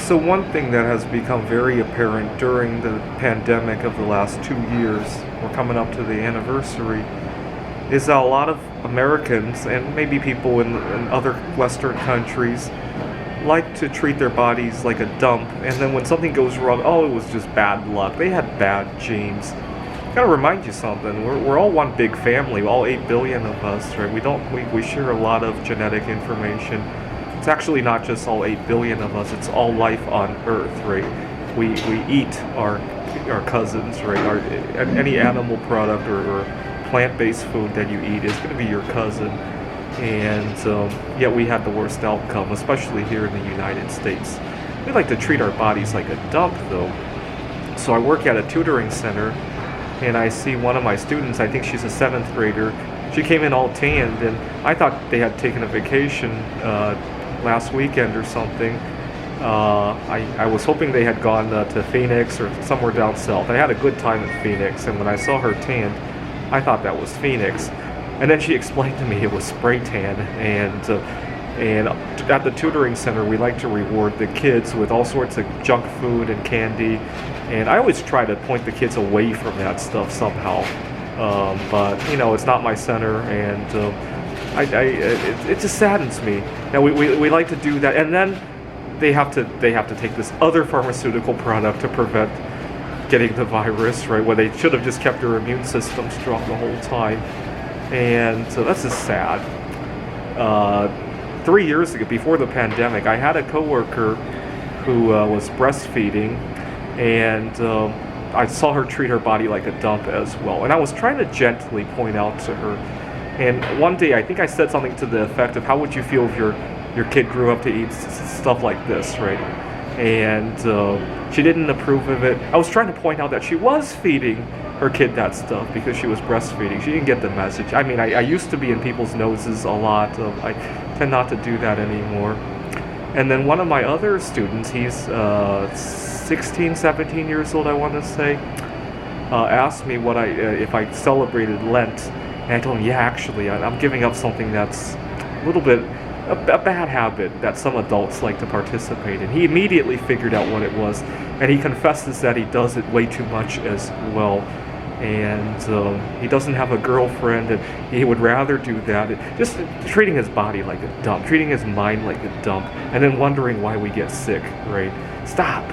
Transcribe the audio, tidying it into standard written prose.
So one thing that has become very apparent during the pandemic of the last 2 years, we're coming up to the anniversary, is that a lot of Americans and maybe people in other Western countries like to treat their bodies like a dump, and then when something goes wrong, oh, it was just bad luck. They had bad genes. Gotta remind you something. We're all one big family. All 8 billion of us, right? We share a lot of genetic information. It's actually not just all 8 billion of us. It's all life on Earth, right? We eat our cousins, right? Any animal product or plant-based food that you eat is going to be your cousin. And yet we had the worst outcome, especially here in the United States. We like to treat our bodies like a dump, though. So I work at a tutoring center, and I see one of my students, I think she's a 7th grader, she came in all tanned, and I thought they had taken a vacation last weekend or something. I was hoping they had gone to Phoenix or somewhere down south. I had a good time in Phoenix, and when I saw her tanned, I thought that was Phoenix. And then she explained to me it was spray tan, and at the tutoring center we like to reward the kids with all sorts of junk food and candy, and I always try to point the kids away from that stuff somehow, but it's not my center, and it just saddens me. Now we like to do that, and then they have to take this other pharmaceutical product to prevent getting the virus, right, where they should have just kept their immune system strong the whole time. And so that's just sad. 3 years ago, before the pandemic, I had a coworker who was breastfeeding, and I saw her treat her body like a dump as well. And I was trying to gently point out to her. And one day, I think I said something to the effect of, "How would you feel if your kid grew up to eat stuff like this, right?" And she didn't approve of it. I was trying to point out that she was feeding her kid that stuff because she was breastfeeding. She didn't get the message. I mean, I used to be in people's noses a lot. I tend not to do that anymore. And then one of my other students, he's 16, 17 years old, I want to say, asked me if I celebrated Lent. And I told him, yeah, actually, I'm giving up something that's a little bit a bad habit that some adults like to participate in. He immediately figured out what it was, and he confesses that he does it way too much as well. And he doesn't have a girlfriend, and he would rather do that. Just treating his body like a dump, treating his mind like a dump, and then wondering why we get sick, right? Stop.